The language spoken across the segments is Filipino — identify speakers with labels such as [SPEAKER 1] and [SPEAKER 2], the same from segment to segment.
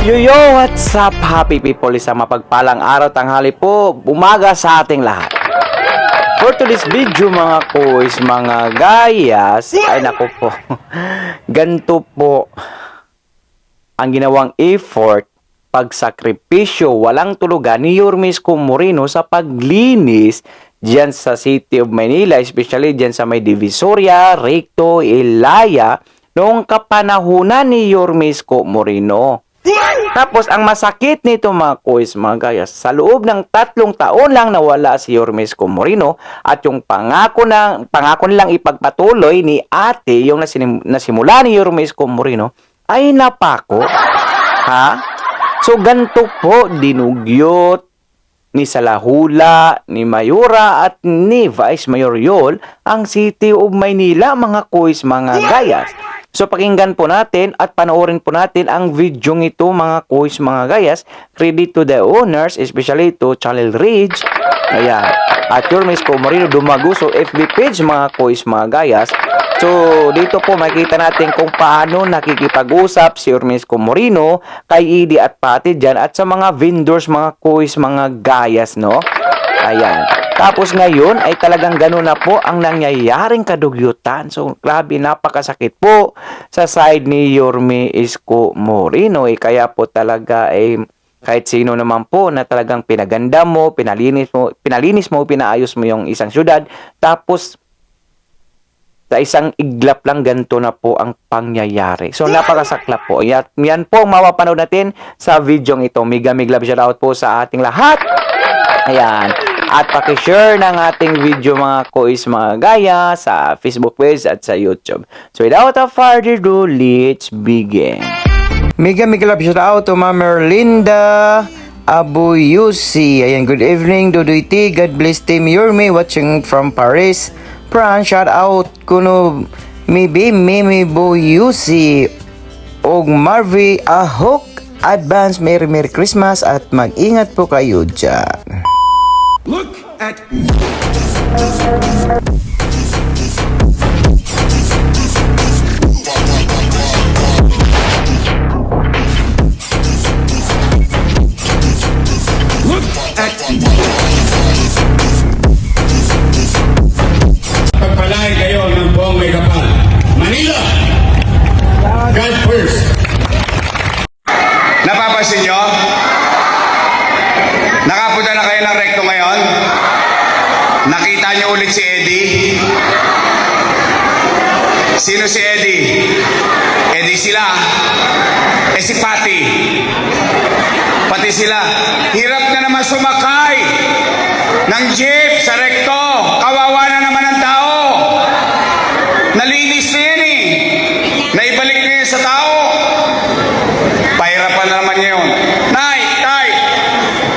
[SPEAKER 1] Yo, what's up, happy people? Isang mapagpalang araw, tanghali po, umaga sa ating lahat. For today's video mga kuys, mga gayas, ay naku po, ganito po ang ginawang effort, pagsakripisyo, walang tulugan ni Yormes Moreno sa paglinis diyan sa City of Manila, especially diyan sa may Divisoria, Recto, Ilaya, noong kapanahunan ni Yormes Moreno. Tapos, ang masakit nito mga kuys, mga gayas, sa loob ng 3 taon lang nawala si Yormes Moreno at yung pangako nilang ipagpatuloy ni ate, yung nasimula ni Yormes Moreno, ay napako. Ha? So, ganito po, dinugyot ni Salahula, ni Mayura at ni Vice Mayor Yol ang City of Maynila, mga kuys, mga gayas. So, pakinggan po natin at panoorin po natin ang video ito, mga kuys, mga gayas. Credit to the owners, especially to Chalel Ridge. Ayan. At Yormes Moreno dumago sa FB page, mga kuys, mga gayas. So, dito po makikita natin kung paano nakikipag-usap si Yormes Moreno kay Edie at Patty dyan at sa mga vendors, mga kuys, mga gayas, no? Ayan. Tapos ngayon ay talagang gano'n na po ang nangyayaring kadugyutan. So, grabe, napakasakit po sa side ni Yormes Moreno. Kaya po talaga kahit sino naman po na talagang pinaganda mo, pinalinis mo, pinaayos mo yung isang syudad. Tapos, sa isang iglap lang ganito na po ang pangyayari. So, napakasaklap po. Yan po ang mapapanood natin sa video ito. Mega love shoutout po sa ating lahat. Ayan. At pakishare ng ating video, mga kuys, mga gaya, sa Facebook page at sa YouTube. So, without further ado, let's begin. Mega love shoutout to Ma'am Merlinda Abuyusi. Ayan, good evening, Dudoy T. God bless Team Yorme watching from Paris. Pran, shout out kuno Mibi Mimi Buyusi og Marvy Ahok. Advance Merry Christmas at mag-ingat po kayo dyan.
[SPEAKER 2] Look at pagpalain kayo ng buong may kapal. Manila, God first. Napapansin nyo? Nakapunta na kayo ng Recto ngayon? Nakita nyo ulit si Eddie? Sino si Eddie? Eddie sila. Si Patty. Pati sila. Hirap na naman sumakay ng jeep sa Recto. Kawawa na naman ang tao. Nalinis na yan Naibalik na yan sa tao. Pahirapan na naman ngayon. Tay,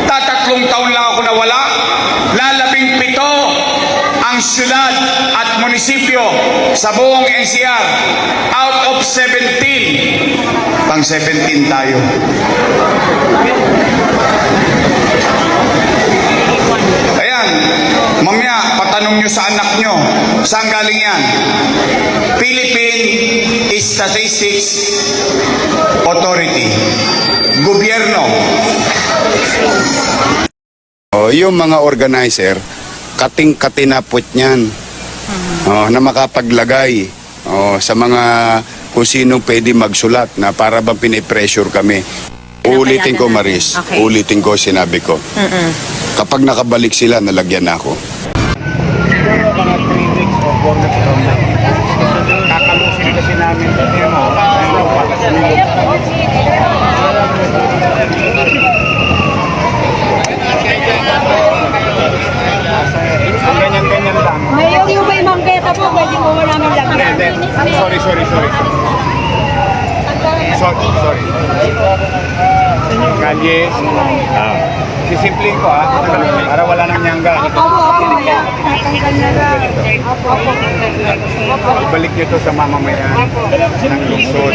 [SPEAKER 2] 3 taon lang ako nawala. Lalabing 7 ang syudad at munisipyo sa buong NCR. Out of 17. Pang 17 tayo. Ayan, mamaya patanong nyo sa anak nyo, saan galing yan? Philippine Statistics Authority. Gobyerno. Yung mga organizer, kating-katinapot niyan na makapaglagay sa mga kung sino pwede magsulat na para bang pinipressure kami. Ulitin ko, Maris. Okay. Ulitin ko, sinabi ko. Kapag nakabalik sila, nalagyan na ako.
[SPEAKER 3] Mga 3 weeks o 4 weeks from now. Kakalusin kasi namin ganyan-ganyan lang.
[SPEAKER 4] Mayor, yung may mangketa po, pwede mo namin lagyan.
[SPEAKER 3] Sorry. Kalye. Sisimplin ko para wala nang nyangga. Ibalik nyo to sa mamamayan ng lungsod.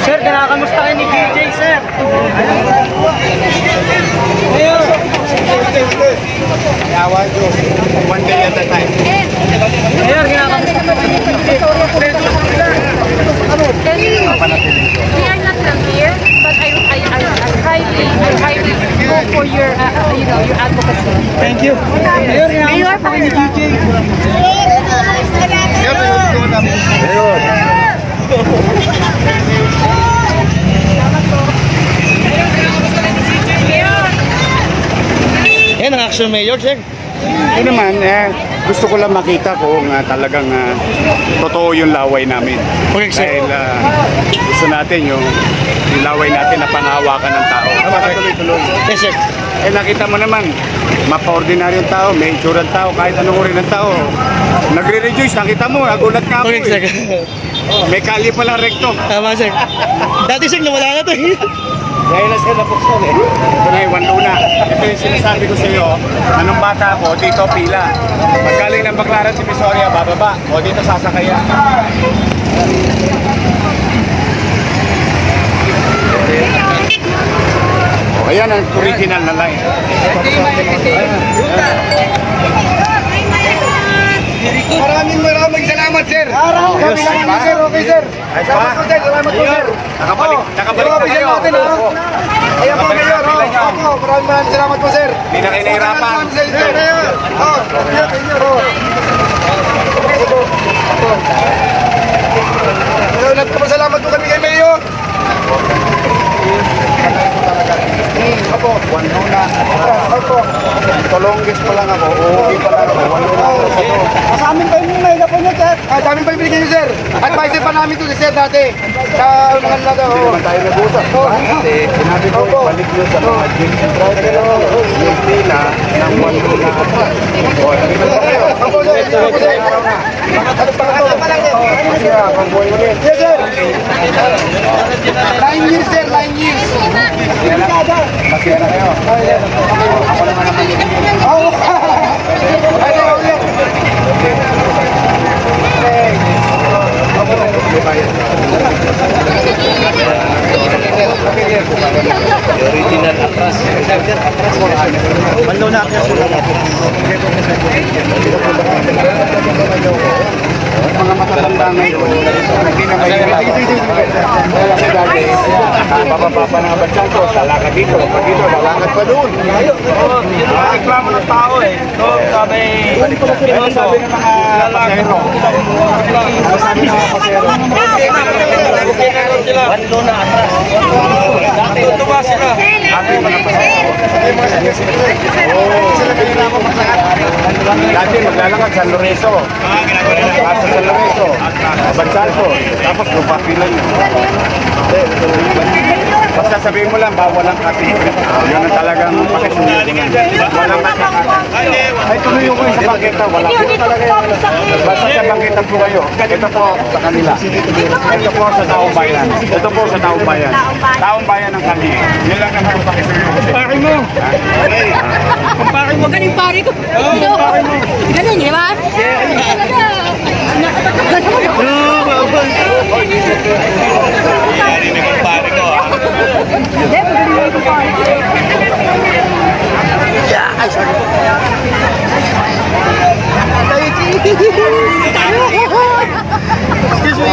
[SPEAKER 5] Sir, kinakamusta kayo ni DJ, sir? Mayor!
[SPEAKER 2] Yawa nyo. One day at a time.
[SPEAKER 5] We are not from here, but I highly go for your, your advocacy.
[SPEAKER 3] Thank you.
[SPEAKER 5] Mayor,
[SPEAKER 3] Yan ang action mayor, sir.
[SPEAKER 2] Yun naman, gusto ko lang makita kung talagang totoo yung laway namin.
[SPEAKER 3] Okay, sir.
[SPEAKER 2] Dahil gusto natin yung laway natin na panghawakan ng tao. Para tuloy-tuloy.
[SPEAKER 3] Yes, sir.
[SPEAKER 2] Nakita mo naman, mapa-ordinaryong tao, may insurang tao, kahit anong uri ng tao. Nagre-rejoice, nakita mo, nagulat nga ako
[SPEAKER 3] Okay, sir.
[SPEAKER 2] May kali pala rekto.
[SPEAKER 3] Tama, sir. Dati, sir, nawala na to.
[SPEAKER 2] Dahil na sila buksan Ito na yung Wanluna. Ito yung sinasabi ko sa iyo, anong bata ako, dito pila. Paggaling ng Baclaran si Visoria, bababa. O dito sasakaya. O ayan ang original na line. Maraming salamat, sir. Ayos, salamat, sir. Okay, sir. Salamat po, sir. Salamat po, sir. Nakabalik na kayo.
[SPEAKER 6] Ayan po, Mayor. Opo, maraming salamat po, sir.
[SPEAKER 2] Hindi na kayo nahirapan.
[SPEAKER 6] Sir, Mayor. Nagpapasalamat po kami kay Mayor.
[SPEAKER 2] Opo, Wanluna.
[SPEAKER 6] Opo.
[SPEAKER 2] Tolongges pa lang ako. Uuwi pa lang ako. Wanluna ako sa to.
[SPEAKER 6] Sa amin pa yung may po niyo, sir. Sa amin pa yung binigyan niyo, sir. Advisor pa namin to, sir, dati. Sa mga nalaga.
[SPEAKER 2] Hindi naman tayo nag-usap. Kasi sinabi ko, balik nyo sa mga gypsy driver. Yung pila ng Wanluna. O, nagigil pa kayo.
[SPEAKER 6] Opo, sir. Opo, sir. Ano pa lang, sir.
[SPEAKER 2] Masya, pang-buhay ulit.
[SPEAKER 6] Yes, sir. 9 years, sir. 9 years.
[SPEAKER 2] Masya na kayo. Ako naman naman yung
[SPEAKER 6] Oo. Ay, sir.
[SPEAKER 3] Original atras. Wanluna atras.
[SPEAKER 2] mga matatanda ngayon, hindi na may kasi dati, bababa pa ng batyan ko, lalakad dito, pag dito, lalakad pa doon.
[SPEAKER 3] Yun ang reklamo ng tao eh. So, sabi ng mga pasahero.
[SPEAKER 2] Sabi ng mga pasahero,
[SPEAKER 3] Wanluna atras. Dati tutuwa sila.
[SPEAKER 2] dati mga pasahero, dati maglalakad San Lorenzo, nasa San Lorenzo, Bansalco, tapos lupapilan nyo. Basta sabihin mo lang, bawal ang kasi. Yun ang talagang pakisunan. Walang ay tuloy ko yung sa bangketa, wala po talaga yung basta sa bangketa po kayo. Ito po sa kanila. Ito po sa taong bayan. Ito po sa taong bayan. Taong bayan ng kami. Yun lang naman ang pakisunan ko.
[SPEAKER 3] Pare mo. Kumpare mo.
[SPEAKER 5] Galing pare ko. Ganun, di ba?
[SPEAKER 3] Yari na kumpare ko ah.
[SPEAKER 6] Excuse me.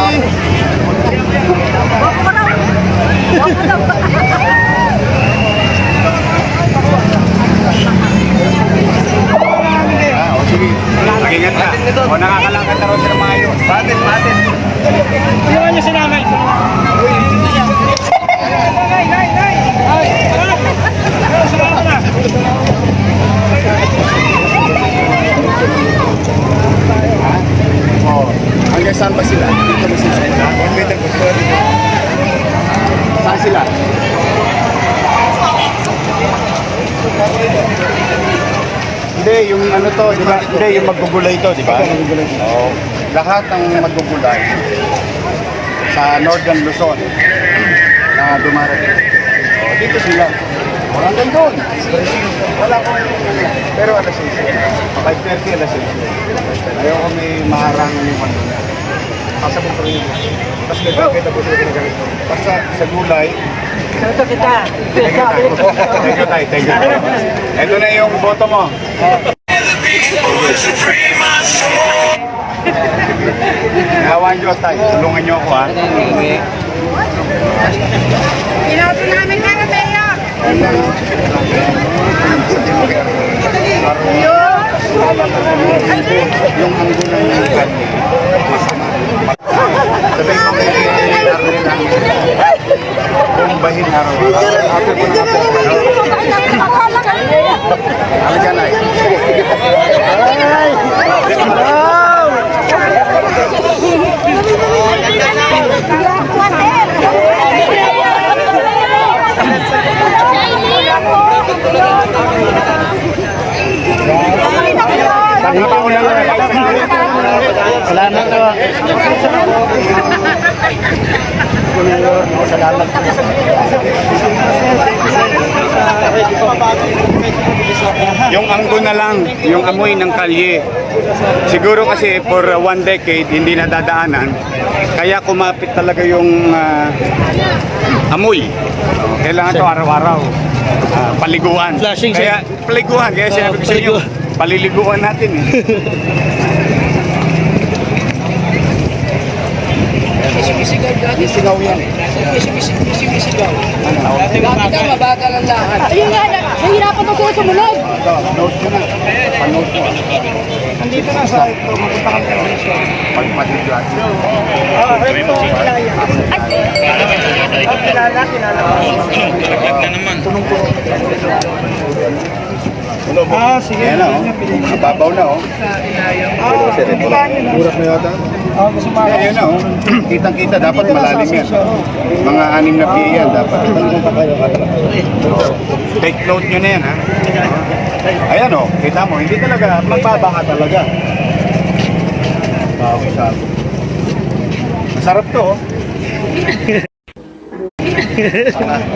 [SPEAKER 2] O sige, mag-ingat ka. O nakakalakad na rin sa mga yun. Batin.
[SPEAKER 3] Iwan niyo si nanay.
[SPEAKER 2] Hanggang saan ba sila? Dito ba sila? Saan sila? Hindi, yung ano to, di ba? Hindi, yung maggugulay to, di ba? Oo. Lahat ng maggugulay sa Northern Luzon na dumarating. O, dito sila. Hanggang doon. Wala ko. Pero alas 6. 5:30 alas 6. Ayaw ko may maharangan yung ano na.
[SPEAKER 3] Pasabog pa rin. Tapos kita po sila ginagamit. Basta sa gulay.
[SPEAKER 4] Ito kita.
[SPEAKER 3] Thank you, Tay. Thank you. Ito na yung boto mo. Nawan Diyos, Tay. Tulungan niyo ako, ha?
[SPEAKER 4] Pinoto namin nga na Mayor.
[SPEAKER 3] Yung anggo ng kanya. Sabay mo kayo bombahin araw-araw. Ate ko na po. Halika na. Salamat po. Salamat po. Yung anggo na lang, yung amoy ng kalye. Siguro kasi for 1 decade hindi nadadaanan. Kaya kumapit talaga yung amoy. Kailangan to araw-araw. Paliguan. Kaya paliguan. Kaya sinabi ko sa inyo, paliliguan natin eh. Misigaw yan. Misigaw. Dati ka mabagal ang lahat.
[SPEAKER 4] Ayun nga, nahihirapan ako sumunod.
[SPEAKER 3] Ito, note ko na. Panote mo. Nandito na sa ito. Mapunta kami sa ito. Pagpatid at sige. Ayan na, oh. Mababaw na, oh. Burak na yata. Ayan na, oh. Kitang-kita, dapat malalim yan. Mga 6 na piye yan, dapat. Take note nyo na yan, ha. Ayan, oh. Kita mo, hindi talaga, magbabaka talaga. Masarap to, oh.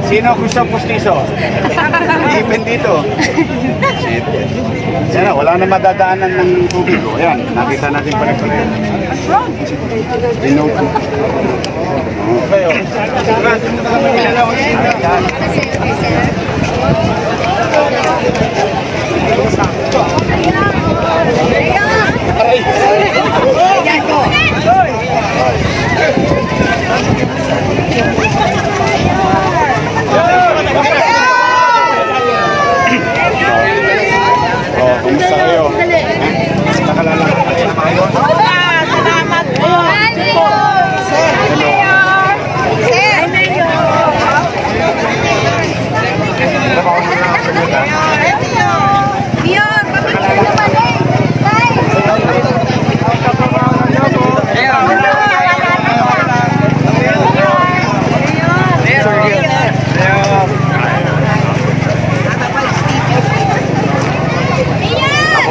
[SPEAKER 3] Sino gusto pustiso? Ipin dito. Yan na, wala na madadaanan ng tubig. O, ayan, nakita natin pala-pala. Dinote. Okay, o. Oh, kumusta kayo? Nakalala ka na tayo?
[SPEAKER 4] Salamat po.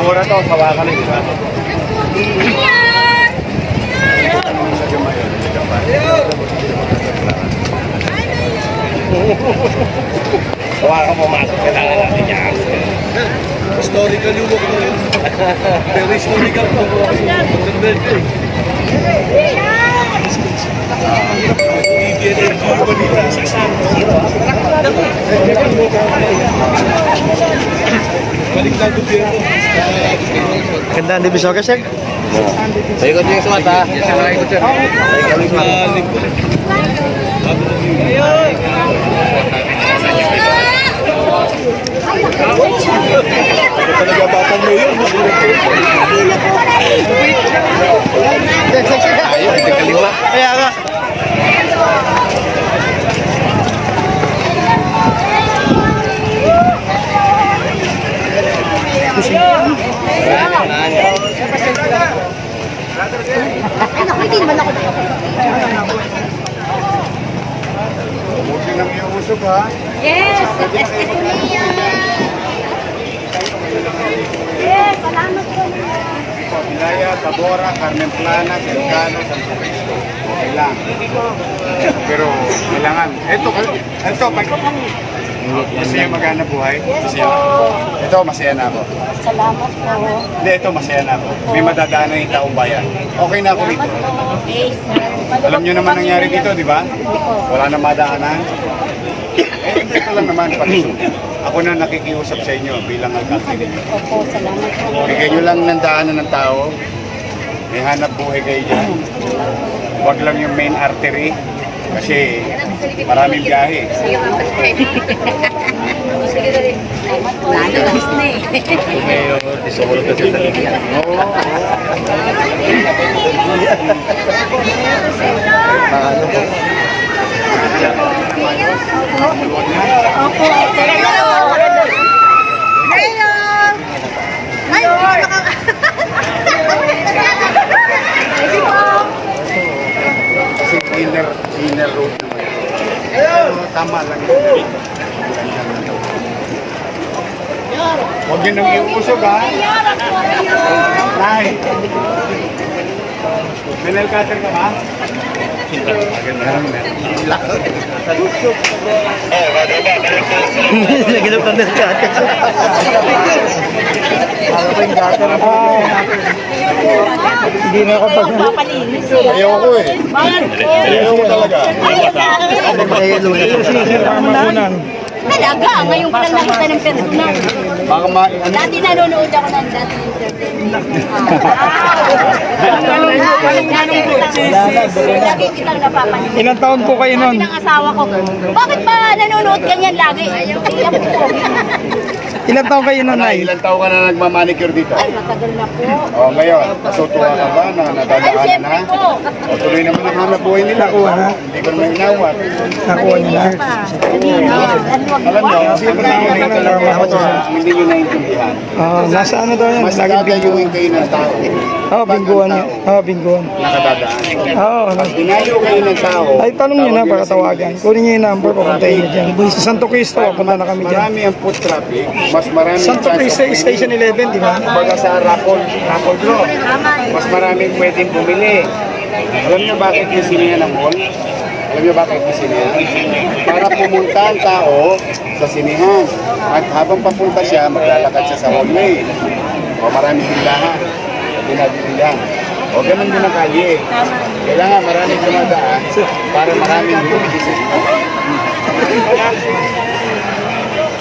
[SPEAKER 3] Mura to, sawakan eh. Sawakan mo, masok. Kailangan natin yan. Historical yung look mo yun. Pero historical po.
[SPEAKER 6] Ganda ang divisoga, sir.
[SPEAKER 1] Sa ikot yung sumat, ha? Sa ikot, sir. Sa ikot yung sumat.
[SPEAKER 3] Talaga batang mo yun.
[SPEAKER 1] Ayaw, hindi kaliwa.
[SPEAKER 6] Kaya nga.
[SPEAKER 4] Ay, naku, hindi naman ako.
[SPEAKER 3] Buti nang iusog, ha?
[SPEAKER 4] Yes, ito na yan. Yes, salamat po.
[SPEAKER 3] Pilaya, Tabora, Carmen Plana, Delgado, Santo Cristo. Okay lang. Pero kailangan. Ito, pag Gusto niyo maghanap buhay? Masaya. Ito, masaya na ako.
[SPEAKER 4] Salamat po.
[SPEAKER 3] Hindi, ito, masaya na ako. May madadaanan yung taong bayan. Okay na ako rito.
[SPEAKER 4] Yes, sir.
[SPEAKER 3] Alam niyo naman nangyari dito, di ba? Wala na madaanan. Ito lang naman, pati ako na nakikiusap sa inyo bilang alkalde ninyo.
[SPEAKER 4] Opo, salamat po.
[SPEAKER 3] Bigyan nyo lang ng daanan ng tao. May hanap buhay kayo dyan. Huwag lang yung main artery. Kasi maraming biyahe.
[SPEAKER 4] Nalabis na eh. Opo. Ngayon! Ay,
[SPEAKER 3] Kasi inner road naman. Pero tama lang yun. Huwag yun nang iusog ha. Nay. Menel cutter ka ba? Maganda lang na.
[SPEAKER 6] Hindi na ako pag...
[SPEAKER 4] papalinis eh.
[SPEAKER 3] Ayaw ko eh. Ayaw ko talaga.
[SPEAKER 4] Talaga, ngayon ko lang nakita ng personal.
[SPEAKER 3] Baka
[SPEAKER 4] Dati nanonood ako ng dati entertainment. Lagi kitang napapanood.
[SPEAKER 6] Ilang taon po kayo nun?
[SPEAKER 4] Sabi ng asawa ko, bakit ba nanonood ganyan lagi? Iyak ko.
[SPEAKER 6] Ilang taon kayo nun, Nay?
[SPEAKER 3] Ilan taon ka na nagmamanicure dito?
[SPEAKER 4] Ay, matagal na po.
[SPEAKER 3] Oh, ngayon, nasutuwa ka ba na
[SPEAKER 4] Ay,
[SPEAKER 3] nadadaanan
[SPEAKER 4] siyempre
[SPEAKER 3] na?
[SPEAKER 4] po.
[SPEAKER 3] O tuloy naman ang hanap buhay nila.
[SPEAKER 6] Nakuha na.
[SPEAKER 3] Hindi ko naman inawat.
[SPEAKER 6] Nakuha nila.
[SPEAKER 3] Alam nyo, hindi nyo naintindihan.
[SPEAKER 6] Nasa ano daw yan?
[SPEAKER 3] Mas
[SPEAKER 6] Lagi
[SPEAKER 3] gagayuin kayo ng tao.
[SPEAKER 6] bingguan niya. Bingguan.
[SPEAKER 3] Nakadadaan.
[SPEAKER 6] Pag
[SPEAKER 3] Dinayo kayo ng tao.
[SPEAKER 6] ay, tanong niyo na para tawagan. Kunin niyo yung number, papuntahin niyo dyan. Sa Santo Cristo, punta na kami dyan.
[SPEAKER 3] Marami ang foot traffic. Mas marami
[SPEAKER 6] Santo Cristo, Station 11, di ba?
[SPEAKER 3] Kumbaga sa Rapol Draw, mas maraming pwedeng bumili. Alam niyo bakit may sinihan ng mall? Alam niyo bakit may sinihan? Para pumunta ang tao sa sinihan. At habang papunta siya, maglalakad siya sa hallway. O maraming tindahan. Pinagbibilang. O ganun din ang kalye. Kailangan maraming dumadaan para maraming bumili.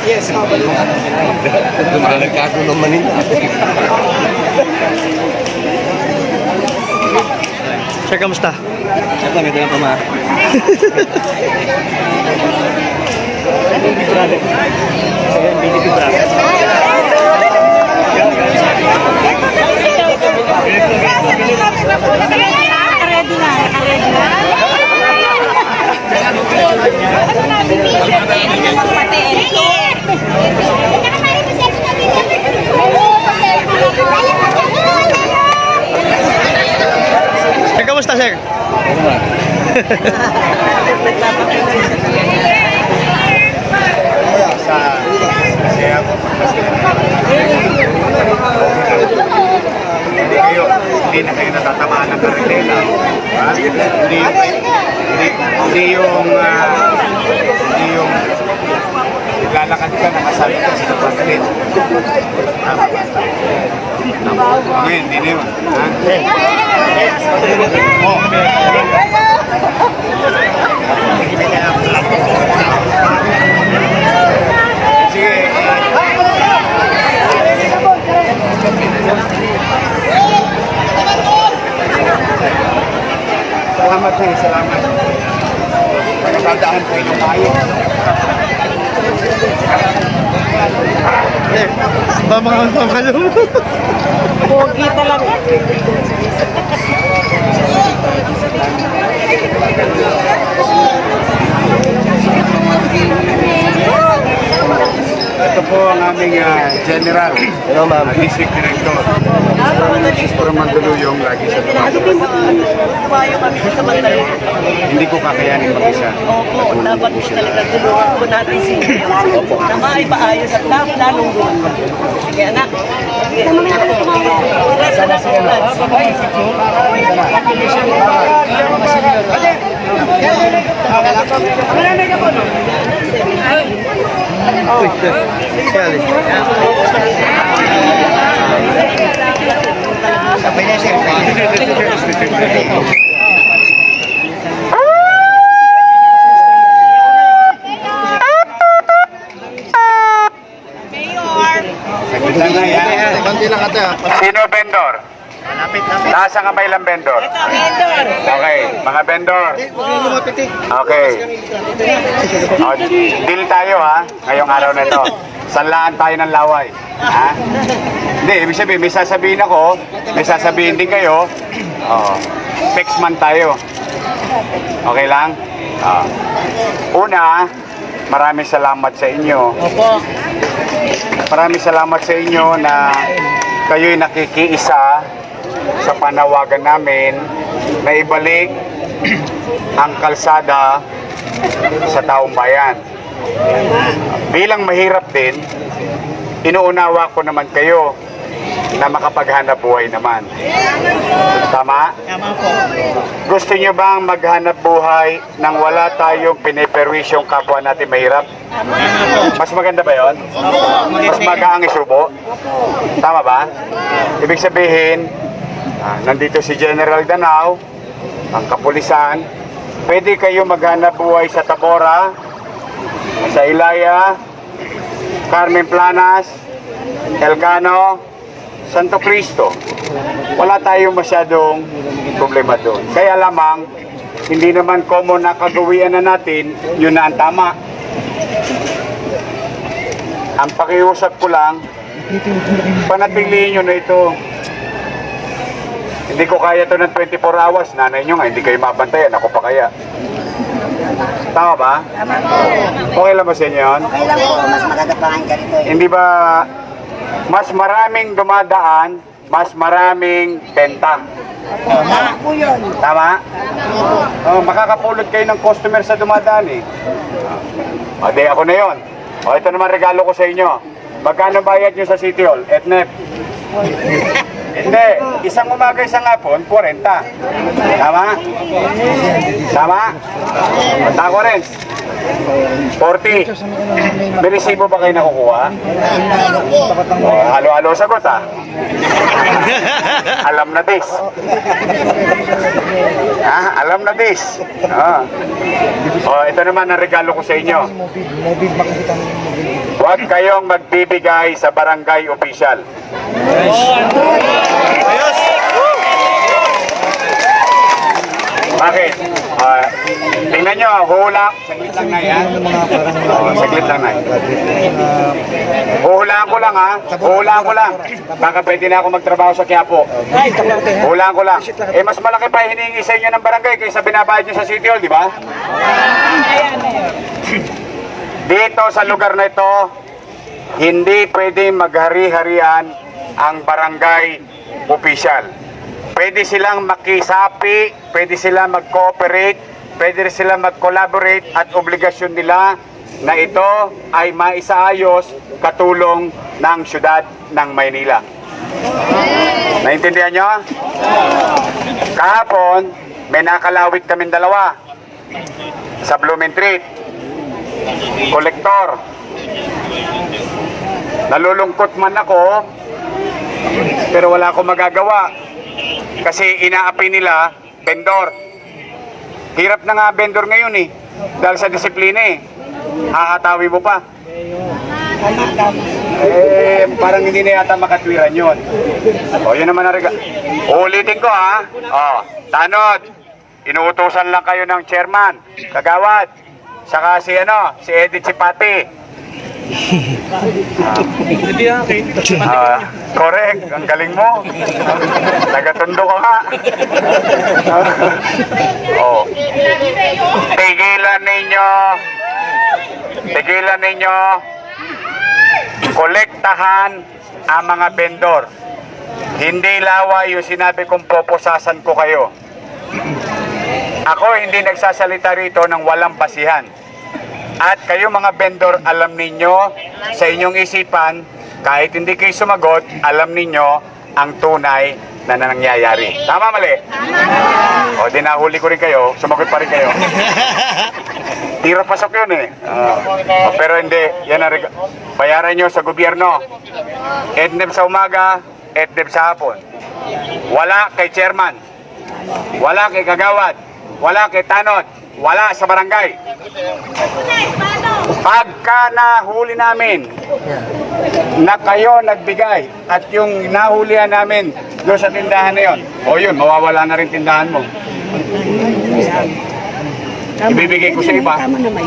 [SPEAKER 6] Yes,
[SPEAKER 7] Nagkagulo Manila.
[SPEAKER 6] Sir, kamusta?
[SPEAKER 7] Sir, ganda lang pama.
[SPEAKER 4] Ready na, ready na.
[SPEAKER 6] Sir, kamusta, sir?
[SPEAKER 3] Kasi ako, hindi na kayo natatamaan ng karitela. Hindi yung lalakad ka, nakasabi ka sa pagkalit. Tama ba? Ngayon, hindi na yun. Sige. Salamat sir, salamat. Pagkatandaan po ito tayo.
[SPEAKER 6] Bamangan pa malo.
[SPEAKER 4] Pogi talaga.
[SPEAKER 3] Ito po ang aming general, district director. Sister Mandaluyong lagi sa hindi ko kakayanin mag-isa.
[SPEAKER 8] Opo, dapat po talaga tulungan po natin si na maipaayos at lalong doon. Sige anak. Sana sa ulan.
[SPEAKER 6] Konti lang ate ha.
[SPEAKER 3] Sino vendor? Nasa kamay lang vendor. Okay, mga vendor.
[SPEAKER 6] Huwag niyo lumapitik.
[SPEAKER 3] Okay. O, deal tayo ha, ngayong araw na ito. Sanlaan tayo ng laway. Ha? Hindi, ibig sabihin, may sasabihin ako, may sasabihin din kayo. Fix man tayo. Okay lang? Una, maraming salamat sa inyo. Maraming salamat sa inyo na kayo'y nakikiisa sa panawagan namin na ibalik ang kalsada sa taong bayan. Bilang mahirap din, inuunawa ko naman kayo na makapaghanap buhay naman. Tama?
[SPEAKER 8] Tama po.
[SPEAKER 3] Gusto nyo bang maghanap buhay nang wala tayong piniperwisyong kapwa natin mahirap? Mas maganda ba yon? Mas magaang isubo? Tama ba? Ibig sabihin, nandito si General Danao, ang kapulisan, pwede kayo maghanap buhay sa Tabora, sa Ilaya, Carmen Planas, Elcano, Santo Cristo. Wala tayong masyadong problema doon. Kaya lamang, hindi naman common na kagawian na natin, yun na ang tama. Ang pakiusap ko lang, panatilihin nyo na ito. Hindi ko kaya to ng 24 hours. Nanay nyo nga, hindi kayo mabantayan. Ako pa kaya. Tama ba?
[SPEAKER 4] Tama po.
[SPEAKER 3] Okay lang ba sa inyo yun?
[SPEAKER 4] Okay lang po. Mas maganda pa ang ganito eh.
[SPEAKER 3] Hindi ba mas maraming dumadaan, mas maraming benta?
[SPEAKER 4] Tama po yun.
[SPEAKER 3] Tama? Makakapulot kayo ng customer sa dumadaan eh. Di ako na yon. Ito naman regalo ko sa inyo. Magkano bayad nyo sa City Hall? Etnep? Hindi. Isang umaga, isang hapon, 40. Tama? Tama? Tako rin. 40. May resibo ba kayo nakukuha? Halo-halo sagot ah. Alam na this. Alam na this. Ito naman ang regalo ko sa inyo. Huwag kayong magbibigay sa barangay official. Bakit? Tingnan nyo, hula. Saglit lang na yan. Saglit lang na yan. Huhulaan ko lang ha. Huhulaan ko lang. Baka pwede na ako magtrabaho sa Quiapo. Huhulaan ko lang. Mas malaki pa hinihingi sa inyo ng barangay kaysa binabayad nyo sa City Hall, di ba? Dito sa lugar na ito, hindi pwede maghari-harian ang barangay official. Pwede silang makisapi, pwede silang mag-cooperate, pwede silang mag-collaborate at obligasyon nila na ito ay maisaayos katulong ng syudad ng Maynila. Naintindihan nyo? Kahapon, may nakalawit kaming dalawa sa Blumentritt. Kolektor. Nalulungkot man ako, pero wala akong magagawa. Kasi inaapi nila, vendor. Hirap na nga vendor ngayon eh. Dahil sa disiplina eh. Hahatawi mo pa. Parang hindi na yata makatwiran yun. Yun naman ang regalo. Ulitin ko ha. Tanod. Inuutosan lang kayo ng chairman, kagawad. Saka si Edith Sipati. Correct, ang galing mo. Nagatundo ka nga. Tigilan ninyo kolektahan ang mga vendor. Hindi laway yung sinabi kong poposasan ko kayo. Ako hindi nagsasalita rito ng walang basihan. At kayo mga vendor, alam ninyo sa inyong isipan, kahit hindi kayo sumagot, alam ninyo ang tunay na nangyayari. Tama, mali? O, di nahuli ko rin kayo, sumagot pa rin kayo. Tira pasok yun eh. Pero hindi, yan ang bayaran nyo sa gobyerno. EDNEP sa umaga, EDNEP sa hapon. Wala kay chairman, wala kay kagawad, wala kay tanod, wala sa barangay. Pagka nahuli namin na kayo nagbigay at yung nahulihan namin doon sa tindahan na yun, o yun, mawawala na rin tindahan mo. Ibibigay ko sa iba.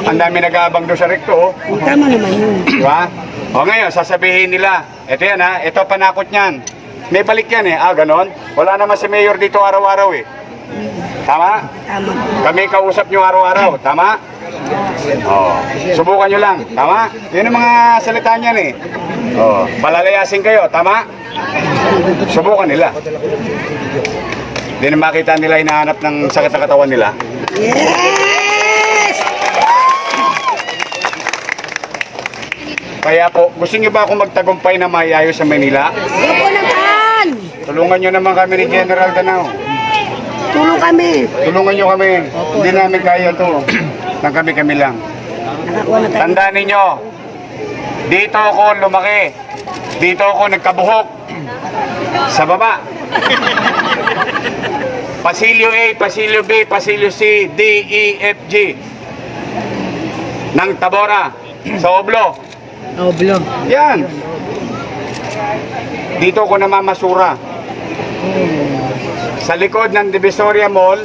[SPEAKER 3] Ang dami nag-aabang doon sa rekto.
[SPEAKER 9] Tama naman yun.
[SPEAKER 3] Diba? O ngayon, sasabihin nila, ito yan ha, ito panakot niyan. May balik yan eh. Ganon. Wala naman si Mayor dito araw-araw eh. Tama?
[SPEAKER 9] Tama.
[SPEAKER 3] Kami kausap nyo araw-araw. Tama? Subukan nyo lang. Tama? Yun ang mga salita niyan eh. Palalayasin kayo. Tama? Subukan nila. Hindi na makita nila hinahanap ng sakit na katawan nila.
[SPEAKER 9] Yes!
[SPEAKER 3] Kaya po, gusto niyo ba akong magtagumpay na maayos sa Manila?
[SPEAKER 9] Opo naman!
[SPEAKER 3] Tulungan nyo naman kami ni General Danao.
[SPEAKER 9] Tulong kami.
[SPEAKER 3] Tulungan nyo kami. Hindi namin kaya to. Nang kami lang.
[SPEAKER 9] Nakakuha na tayo.
[SPEAKER 3] Tandaan ninyo, dito ako lumaki. Dito ako nagkabuhok. Sa baba. Pasilyo A, Pasilyo B, Pasilyo C, D, E, F, G. Nang Tabora. Sa Oblo.
[SPEAKER 9] Oblo.
[SPEAKER 3] Yan. Dito ako namamasura. Sa likod ng Divisoria Mall,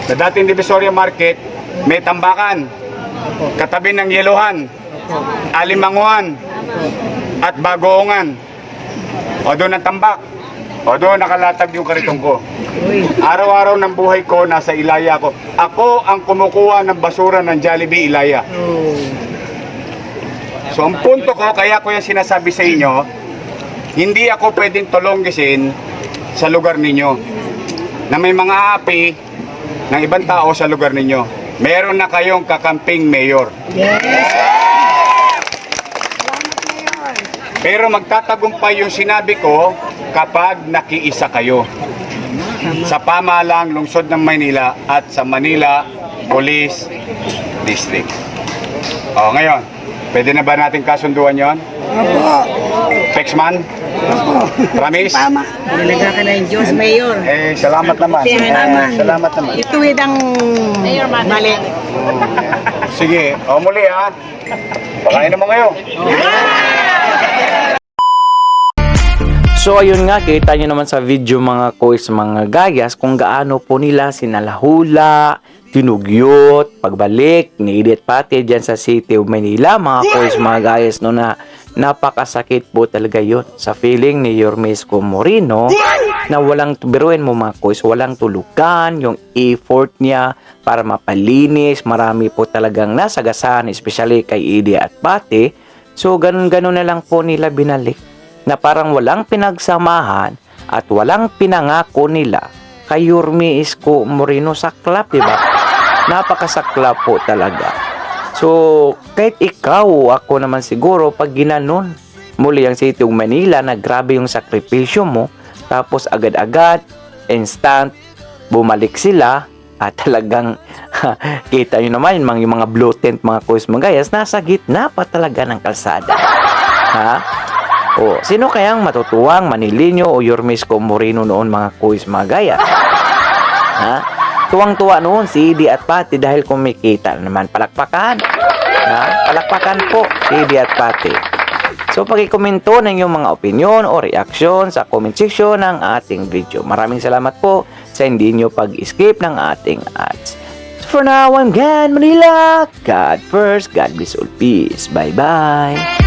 [SPEAKER 3] sa dating Divisoria Market, may tambakan. Katabi ng Yeluhan, Alimanguan, at Bagoongan. O doon ang tambak. O doon nakalatag yung karitong ko. Araw-araw ng buhay ko, nasa Ilaya ko. Ako ang kumukuha ng basura ng Jollibee Ilaya. So ang punto ko, kaya ko yung sinasabi sa inyo, hindi ako pwedeng tulonggisin sa lugar ninyo na may mga api ng ibang tao sa lugar ninyo. Meron na kayong kakamping mayor. Pero magtatagumpay yung sinabi ko kapag nakiisa kayo sa pamahalang lungsod ng Maynila at sa Manila Police District. O ngayon, pwede na ba natin kasunduan yon?
[SPEAKER 9] Opo.
[SPEAKER 3] Pexman? Promise?
[SPEAKER 9] Tama. Nilaga ka na yung Diyos, Mayor.
[SPEAKER 3] Salamat naman. Salamat naman.
[SPEAKER 9] Ituwid ang mali.
[SPEAKER 3] Sige, muli ha. Pakain naman kayo.
[SPEAKER 1] So ayun nga, kita nyo naman sa video mga kois, mga gayas, kung gaano po nila sinalahula, tinugyot, pagbalik, ni-edit pati dyan sa City of Manila, mga kois, mga gayas, no, na napakasakit po talaga yun sa feeling ni Yormesco Moreno na walang, biruin mo mga kois, walang tulugan, yung effort niya para mapalinis, marami po talagang nasagasan, especially kay Edi at Pati. So ganun-ganun na lang po nila binalik, na parang walang pinagsamahan at walang pinangako nila kay Yormesco Moreno. Saklap, diba? Napakasaklap po talaga. So, kahit ikaw, ako naman siguro, pag ginanon muli ang City of Manila na grabe yung sakripisyo mo, tapos agad-agad, instant, bumalik sila, at talagang, kita nyo naman, yung mga blue tent, mga kuis, mga gayas, nasa gitna pa talaga ng kalsada. Ha? O, sino kayang matutuwang Manileño o Yormesco Moreno noon, mga kuis, mga gayas? Ha? Tuwang-tuwa noon si Edi at Pati dahil kumikita naman. Palakpakan. Ha? Palakpakan po si Edi at Pati. So, pag-i-komento ng inyong mga opinion o reaksyon sa comment section ng ating video. Maraming salamat po sa hindi nyo pag-skip ng ating ads. So, for now, I'm Gan Manila. God first, God bless all. Peace. Bye-bye.